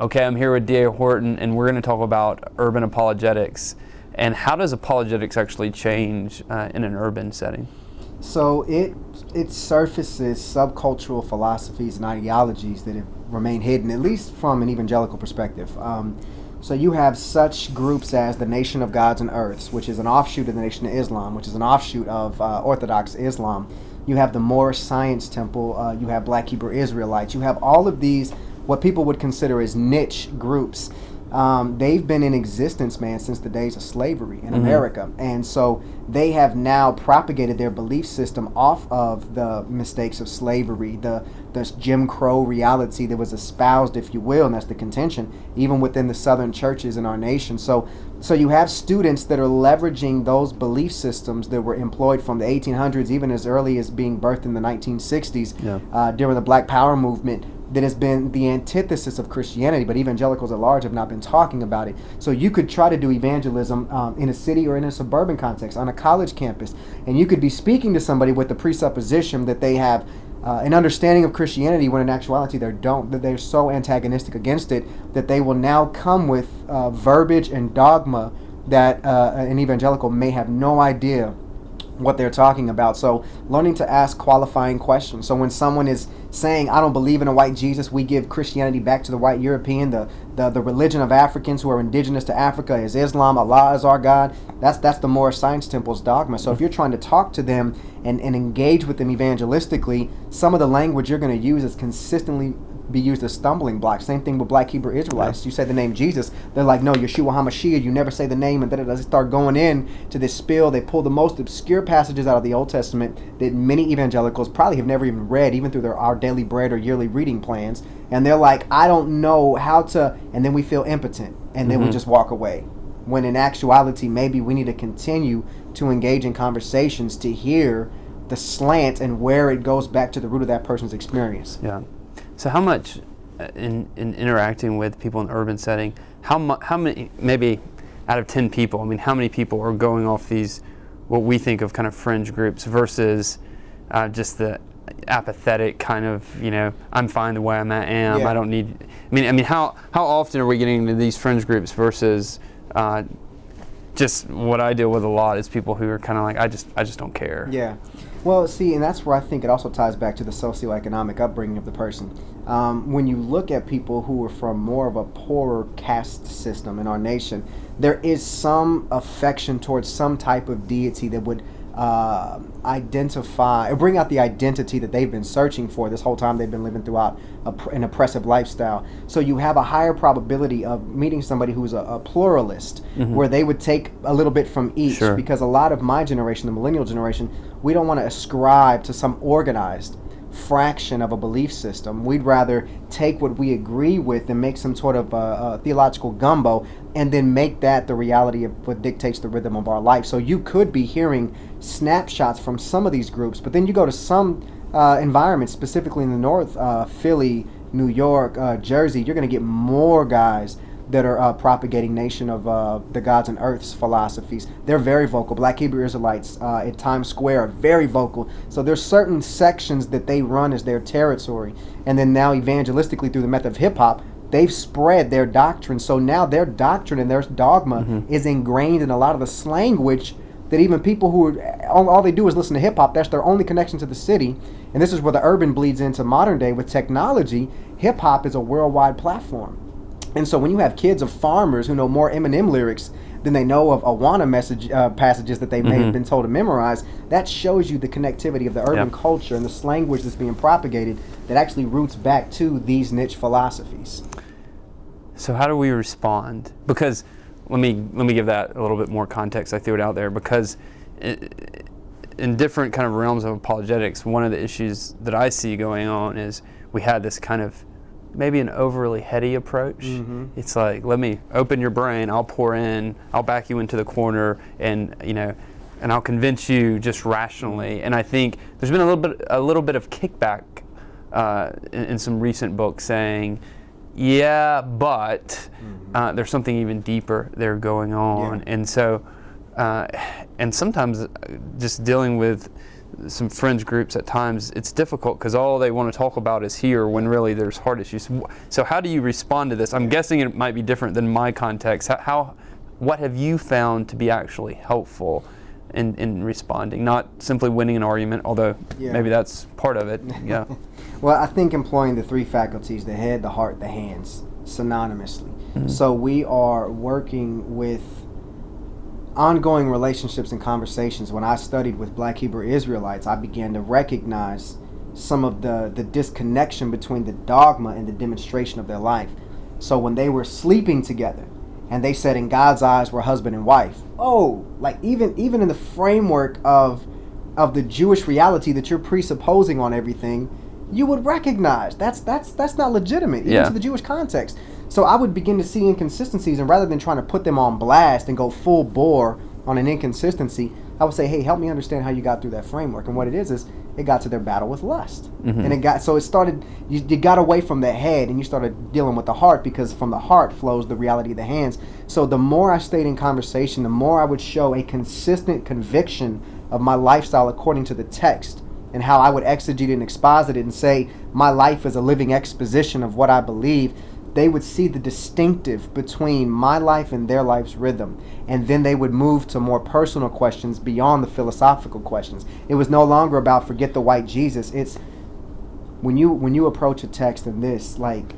Okay, I'm here with D.A. Horton, and we're going to talk about urban apologetics. And how does apologetics actually change in an urban setting? So it surfaces subcultural philosophies and ideologies that have remained hidden, at least from an evangelical perspective. So you have such groups as the Nation of Gods and Earths, which is an offshoot of the Nation of Islam, which is an offshoot of Orthodox Islam. You have the Moorish Science Temple. You have Black Hebrew Israelites. You have all of these, what people would consider as niche groups. They've been in existence, man, since the days of slavery in America. And so they have now propagated their belief system off of the mistakes of slavery, the Jim Crow reality that was espoused, if you will, and that's the contention, even within the Southern churches in our nation. So you have students that are leveraging those belief systems that were employed from the 1800s, even as early as being birthed in the 1960s, during the Black Power movement, that has been the antithesis of Christianity, but evangelicals at large have not been talking about it. So you could try to do evangelism in a city or in a suburban context, on a college campus, and you could be speaking to somebody with the presupposition that they have an understanding of Christianity, when in actuality they don't, that they're so antagonistic against it that they will now come with verbiage and dogma that an evangelical may have no idea what they're talking about. So learning to ask qualifying questions. So when someone is saying, I don't believe in a white Jesus, we give Christianity back to the white European, the religion of Africans who are indigenous to Africa is Islam, Allah is our God. That's the Moorish Science Temple's dogma. So if you're trying to talk to them and engage with them evangelistically, some of the language you're going to use is consistently be used as stumbling blocks. Same thing with Black Hebrew Israelites. You say the name Jesus, they're like, no, Yeshua HaMashiach, you never say the name, and then they start going in to this spiel. They pull the most obscure passages out of the Old Testament that many evangelicals probably have never even read, even through our daily bread or yearly reading plans, and they're like, I don't know how to, and then we feel impotent, and then we just walk away. When in actuality, maybe we need to continue to engage in conversations to hear the slant and where it goes back to the root of that person's experience. Yeah. So how much in interacting with people in the urban setting, how many, maybe out of 10 people, I mean, how many people are going off these, what we think of kind of fringe groups versus just the apathetic kind of, I'm fine the way I am. Yeah. I don't need, I mean, how often are we getting into these fringe groups versus just what I deal with a lot is people who are kind of like, I just don't care. Yeah. Well, see, and that's where I think it also ties back to the socioeconomic upbringing of the person. When you look at people who are from more of a poorer caste system in our nation, there is some affection towards some type of deity that would identify or bring out the identity that they've been searching for this whole time they've been living throughout an oppressive lifestyle. So you have a higher probability of meeting somebody who's a pluralist, where they would take a little bit from each. Sure. Because a lot of my generation, the millennial generation, we don't want to ascribe to some organized fraction of a belief system. We'd rather take what we agree with and make some sort of theological gumbo, and then make that the reality of what dictates the rhythm of our life. So you could be hearing snapshots from some of these groups, but then you go to some environments, specifically in the north, Philly, New York, Jersey, you're going to get more guys that are propagating Nation of the Gods and Earth's philosophies. They're very vocal. Black Hebrew Israelites at Times Square are very vocal. So there's certain sections that they run as their territory. And then now evangelistically through the method of hip-hop, they've spread their doctrine. So now their doctrine and their dogma is ingrained in a lot of the slanguage that even people who all they do is listen to hip-hop, that's their only connection to the city. And this is where the urban bleeds into modern day with technology. Hip-hop is a worldwide platform. And so when you have kids of farmers who know more Eminem lyrics than they know of Awana passages that they may have been told to memorize, that shows you the connectivity of the urban culture and the language that's being propagated that actually roots back to these niche philosophies. So how do we respond? Because let me give that a little bit more context. I threw it out there because in different kind of realms of apologetics, one of the issues that I see going on is we had this kind of maybe an overly heady approach. It's like, let me open your brain, I'll pour in, I'll back you into the corner, and and I'll convince you just rationally. And I think there's been a little bit of kickback in some recent books saying, yeah, but there's something even deeper there going on. And so and sometimes just dealing with some fringe groups at times, it's difficult because all they want to talk about is here when really there's heart issues. So how do you respond to this? I'm guessing it might be different than my context. What have you found to be actually helpful in responding? Not simply winning an argument, although maybe that's part of it. Yeah. Well, I think employing the three faculties, the head, the heart, the hands, synonymously. Mm-hmm. So we are working with ongoing relationships and conversations. When I studied with Black Hebrew Israelites, I began to recognize some of the disconnection between the dogma and the demonstration of their life. So when they were sleeping together and they said in God's eyes we're husband and wife, like even in the framework of the Jewish reality that you're presupposing on everything, you would recognize that's not legitimate, even to the Jewish context. So I would begin to see inconsistencies, and rather than trying to put them on blast and go full bore on an inconsistency, I would say, hey, help me understand how you got through that framework. And what it is it got to their battle with lust. Mm-hmm. And you got away from the head and you started dealing with the heart, because from the heart flows the reality of the hands. So the more I stayed in conversation, the more I would show a consistent conviction of my lifestyle according to the text, and how I would exegete and exposit it and say my life is a living exposition of what I believe. They would see the distinctive between my life and their life's rhythm. And then they would move to more personal questions beyond the philosophical questions. It was no longer about forget the white Jesus. It's when you approach a text in this, like,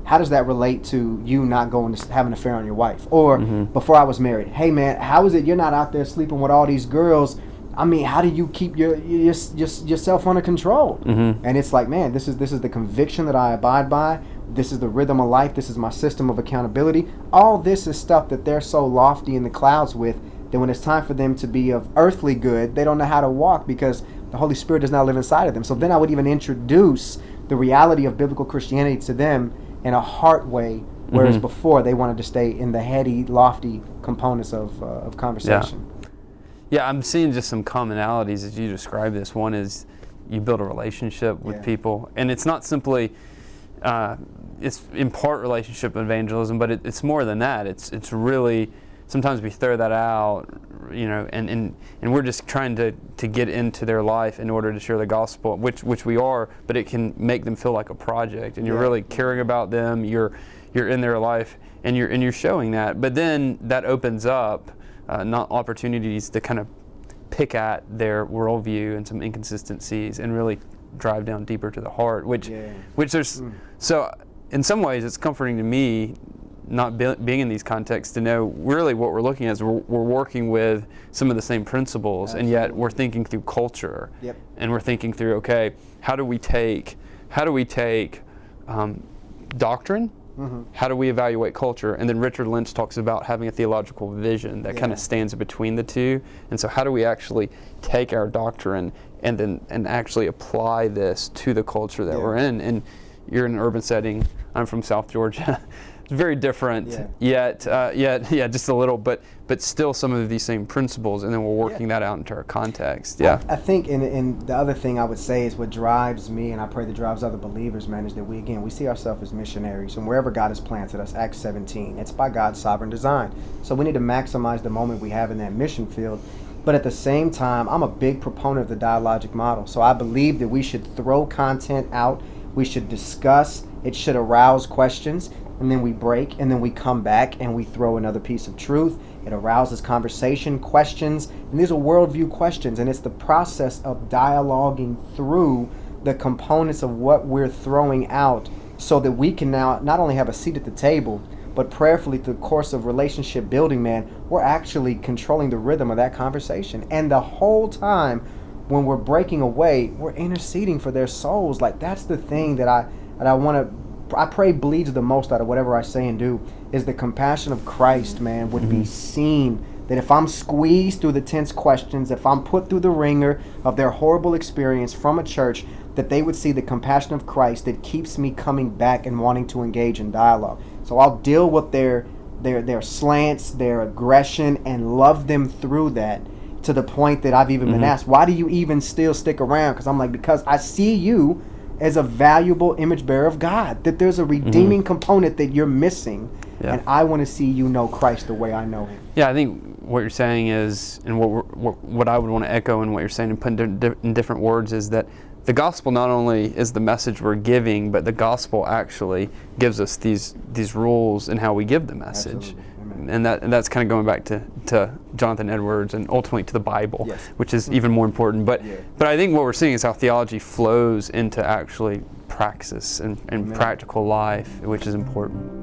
how does that relate to you not going to have an affair on your wife? Or before I was married, hey man, how is it you're not out there sleeping with all these girls? I mean, how do you keep yourself under control? Mm-hmm. And it's like, man, this is the conviction that I abide by. This is the rhythm of life. This is my system of accountability. All this is stuff that they're so lofty in the clouds with that when it's time for them to be of earthly good, they don't know how to walk because the Holy Spirit does not live inside of them. So then I would even introduce the reality of biblical Christianity to them in a heart way, whereas before they wanted to stay in the heady, lofty components of conversation. Yeah, I'm seeing just some commonalities as you describe this. One is you build a relationship with people, and it's not simply it's in part relationship evangelism, but it's more than that. It's really, sometimes we throw that out, and we're just trying to get into their life in order to share the gospel, which we are, but it can make them feel like a project, and you're really caring about them. You're in their life, and you're showing that. But then that opens up not opportunities to kind of pick at their worldview and some inconsistencies and really drive down deeper to the heart, which there's so in some ways it's comforting to me not being in these contexts to know really what we're looking at is we're working with some of the same principles. Absolutely. And yet we're thinking through culture. Yep. And we're thinking through, okay, how do we take doctrine? Mm-hmm. How do we evaluate culture? And then Richard Lynch talks about having a theological vision that kind of stands between the two. And so how do we actually take our doctrine and actually apply this to the culture that we're in? And you're in an urban setting. I'm from South Georgia. It's very different, yet just a little, but still some of these same principles, and then we're working that out into our context. I think, and the other thing I would say is what drives me, and I pray that drives other believers, man, is that we see ourselves as missionaries, and wherever God has planted us, Acts 17, it's by God's sovereign design. So we need to maximize the moment we have in that mission field. But at the same time, I'm a big proponent of the dialogic model. So I believe that we should throw content out, we should discuss, it should arouse questions, and then we break, and then we come back and we throw another piece of truth. It arouses conversation, questions, and these are worldview questions, and it's the process of dialoguing through the components of what we're throwing out so that we can now not only have a seat at the table, but prayerfully through the course of relationship building, man, we're actually controlling the rhythm of that conversation. And the whole time when we're breaking away, we're interceding for their souls. Like, that's the thing that I pray bleeds the most out of whatever I say and do, is the compassion of Christ, man, would be seen. That if I'm squeezed through the tense questions, if I'm put through the ringer of their horrible experience from a church, that they would see the compassion of Christ that keeps me coming back and wanting to engage in dialogue. So I'll deal with their slants, their aggression, and love them through that, to the point that I've even been asked, why do you even still stick around? Because I'm like, because I see you as a valuable image bearer of God, that there's a redeeming component that you're missing, and I want to see you know Christ the way I know him. Yeah, I think what you're saying is, and what I would want to echo in what you're saying and put in different words, is that the gospel not only is the message we're giving, but the gospel actually gives us these rules in how we give the message. And that's kind of going back to Jonathan Edwards and ultimately to the Bible, Yes. which is even more important. But Yeah. but I think what we're seeing is how theology flows into actually praxis and practical life, which is important.